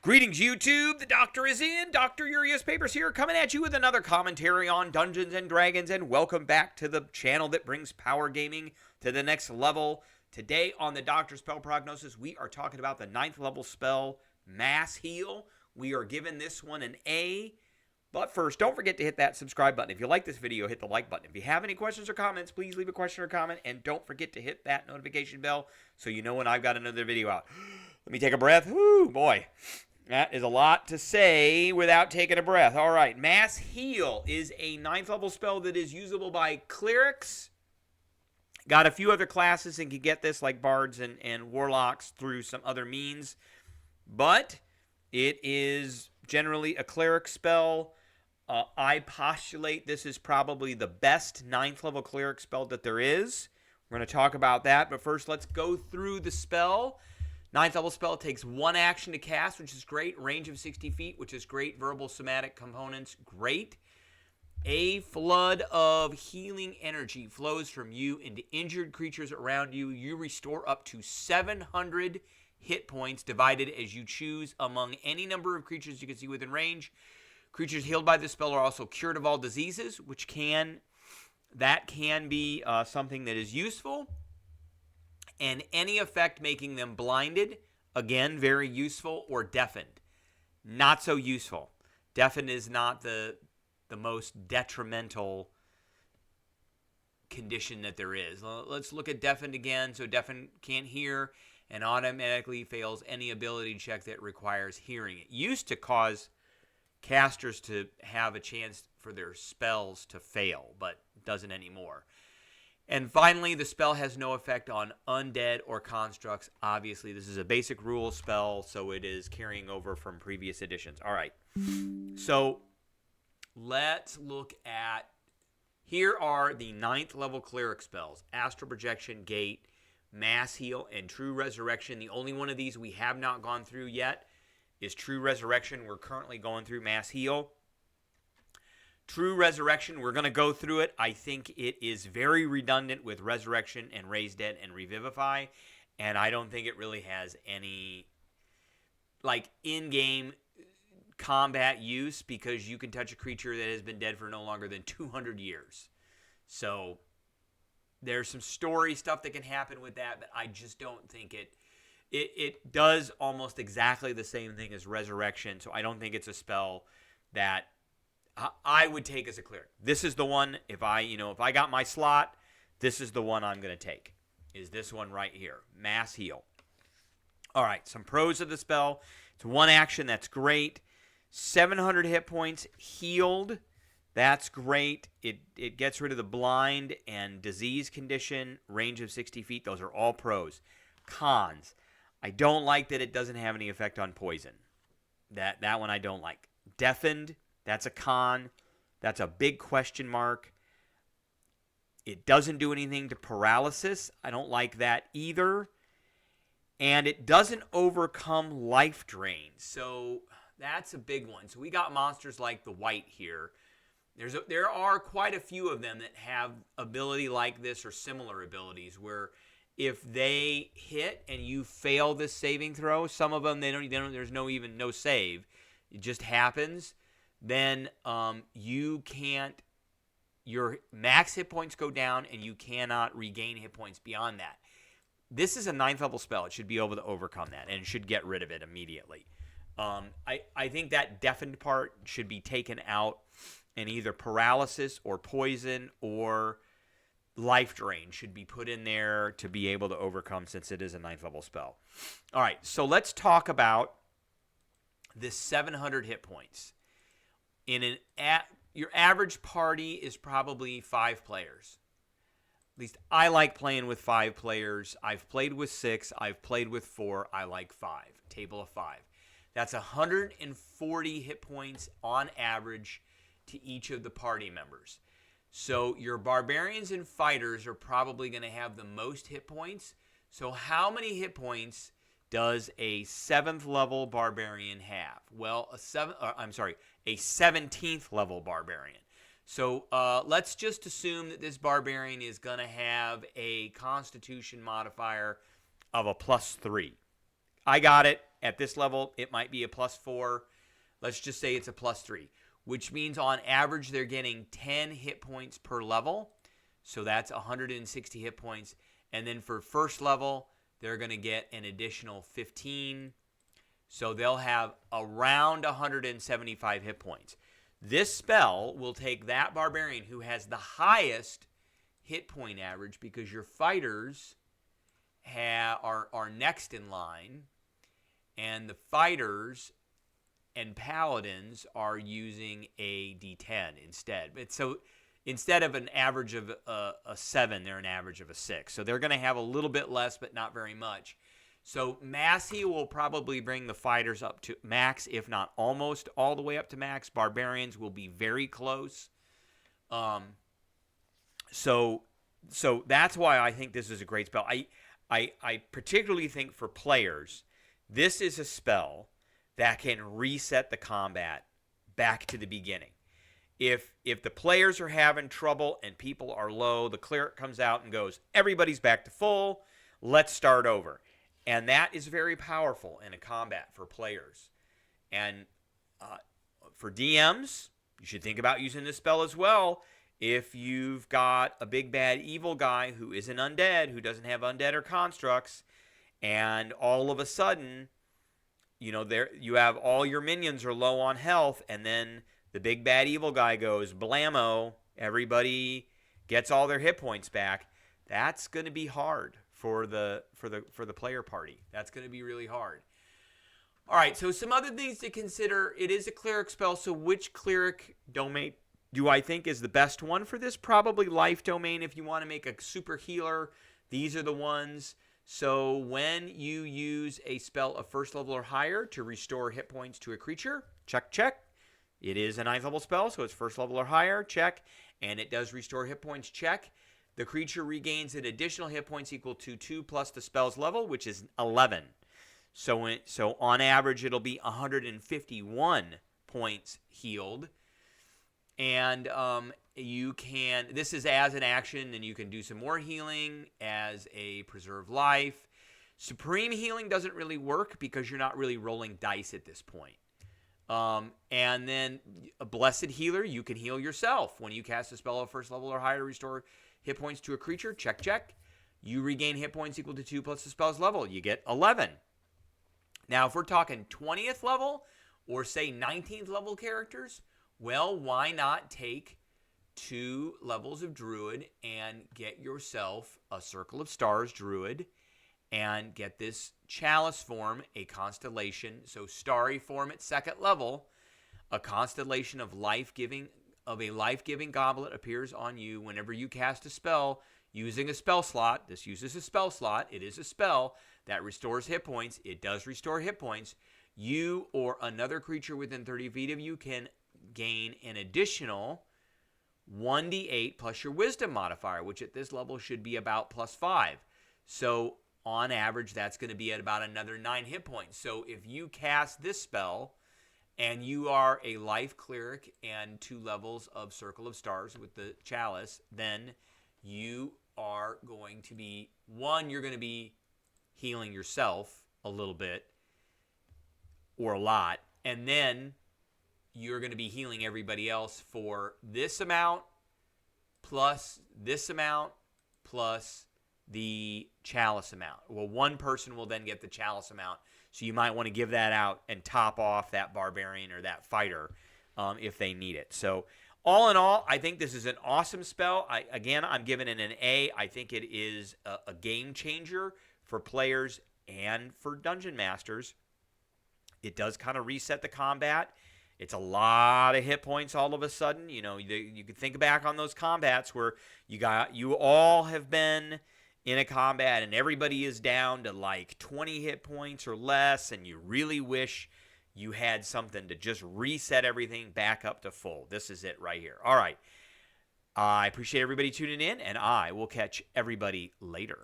Greetings, YouTube. The doctor is in. Dr. Urias Papers here, coming at you with another commentary on Dungeons & Dragons, and welcome back to the channel that brings power gaming to the next level. Today on the Doctor Spell Prognosis, we are talking about the 9th level spell, Mass Heal. We are giving this one an A. But first, don't forget to hit that subscribe button. If you like this video, hit the like button. If you have any questions or comments, please leave a question or comment. And don't forget to hit that notification bell so you know when I've got another video out. Let me take a breath. Whoo, boy. That is a lot to say without taking a breath. All right, Mass Heal is a 9th level spell that is usable by clerics. Got a few other classes and can get this, like bards and warlocks, through some other means. But it is generally a cleric spell. I postulate this is probably the best 9th level cleric spell that there is. We're going to talk about that, but first let's go through the spell. 9th level spell takes 1 action to cast, which is great. Range of 60 feet, which is great. Verbal, somatic components, great. A flood of healing energy flows from you into injured creatures around you. You restore up to 700 hit points, divided as you choose among any number of creatures you can see within range. Creatures healed by this spell are also cured of all diseases, which can be something that is useful. And any effect making them blinded, again, very useful, or deafened. Not so useful. Deafened is not the most detrimental condition that there is. Let's look at deafened again. So deafened can't hear and automatically fails any ability check that requires hearing. It used to cause casters to have a chance for their spells to fail, but doesn't anymore. And finally, the spell has no effect on undead or constructs. Obviously, this is a basic rule spell, so it is carrying over from previous editions. All right. So let's look at, here are the 9th level cleric spells: Astral Projection, Gate, Mass Heal, and True Resurrection. The only one of these we have not gone through yet is True Resurrection. We're currently going through Mass Heal. True Resurrection, we're going to go through it. I think it is very redundant with Resurrection and Raise Dead and Revivify, and I don't think it really has any in-game combat use, because you can touch a creature that has been dead for no longer than 200 years. So there's some story stuff that can happen with that, but I just don't think it does almost exactly the same thing as Resurrection, so I don't think it's a spell that I would take as a cleric. This is the one, if I got my slot, this is the one I'm going to take, is this one right here, Mass Heal. All right, some pros of the spell. It's 1 action, that's great. 700 hit points healed, that's great. It gets rid of the blind and disease condition, range of 60 feet. Those are all pros. Cons, I don't like that it doesn't have any effect on poison. That one I don't like. Deafened, that's a con. That's a big question mark. It doesn't do anything to paralysis. I don't like that either. And it doesn't overcome life drain. So that's a big one. So we got monsters like the Wight here. There are quite a few of them that have ability like this or similar abilities, where if they hit and you fail this saving throw, some of them there's no save. It just happens. Then your max hit points go down, and you cannot regain hit points beyond that. This is a 9th level spell. It should be able to overcome that, and it should get rid of it immediately. I think that deafened part should be taken out, and either paralysis or poison or life drain should be put in there to be able to overcome, since it is a 9th level spell. All right, so let's talk about this 700 hit points. Your average party is probably 5 players. At least I like playing with 5 players. I've played with 6. I've played with 4. I like 5. Table of 5. That's 140 hit points on average to each of the party members. So your barbarians and fighters are probably going to have the most hit points. So how many hit points does a 7th level barbarian have? Well, a 17th level barbarian. So let's just assume that this barbarian is going to have a constitution modifier of a +3. I got it. at this level, it might be a +4. Let's just say it's a +3, which means on average they're getting 10 hit points per level. So that's 160 hit points. And then for first level, they're going to get an additional 15. So they'll have around 175 hit points. This spell will take that barbarian who has the highest hit point average, because your fighters are next in line, and the fighters and paladins are using a D10 instead. So instead of an average of a 7, they're an average of a 6. So they're going to have a little bit less, but not very much. So mass heal will probably bring the fighters up to max, if not almost all the way up to max. Barbarians will be very close. So that's why I think this is a great spell. I particularly think for players, this is a spell that can reset the combat back to the beginning. If the players are having trouble and people are low, the cleric comes out and goes, everybody's back to full, let's start over. And that is very powerful in a combat for players. And for DMs, you should think about using this spell as well. If you've got a big bad evil guy who isn't undead, who doesn't have undead or constructs, and all of a sudden, there you have all your minions are low on health, and then the big bad evil guy goes blammo, everybody gets all their hit points back. That's going to be hard for the player party. That's going to be really hard. All right, so some other things to consider. It is a cleric spell, so which cleric domain do I think is the best one for this? Probably life domain. If you want to make a super healer, these are the ones. So when you use a spell of first level or higher to restore hit points to a creature, check. It is a 9th level spell, so it's first level or higher, check. And it does restore hit points, check. The creature regains an additional hit points equal to 2 plus the spell's level, which is 11. So on average, it'll be 151 points healed. And this is as an action, and you can do some more healing as a preserve life. Supreme healing doesn't really work because you're not really rolling dice at this point. And then a blessed healer, you can heal yourself. When you cast a spell of first level or higher to restore hit points to a creature, check. You regain hit points equal to 2 plus the spell's level. You get 11. Now, if we're talking 20th level or say 19th level characters, well, why not take 2 levels of Druid and get yourself a Circle of Stars Druid and get this Chalice form, a constellation. So Starry form at 2nd level, a constellation of a life-giving goblet appears on you whenever you cast a spell using a spell slot. This uses a spell slot. It is a spell that restores hit points. It does restore hit points. You or another creature within 30 feet of you can gain an additional 1d8 plus your wisdom modifier, which at this level should be about +5. So on average, that's going to be at about another 9 hit points. So if you cast this spell and you are a life cleric and 2 levels of Circle of Stars with the Chalice, then you are going to be, you're going to be healing yourself a little bit or a lot, and then you're going to be healing everybody else for this amount plus this amount plus the Chalice amount. Well, one person will then get the Chalice amount, so you might want to give that out and top off that barbarian or that fighter if they need it. So all in all, I think this is an awesome spell. I'm giving it an A. I think it is a game changer for players and for dungeon masters. It does kind of reset the combat. It's a lot of hit points all of a sudden. You could think back on those combats where you all have been in a combat and everybody is down to like 20 hit points or less, and you really wish you had something to just reset everything back up to full. This is it right here. All right. I appreciate everybody tuning in, and I will catch everybody later.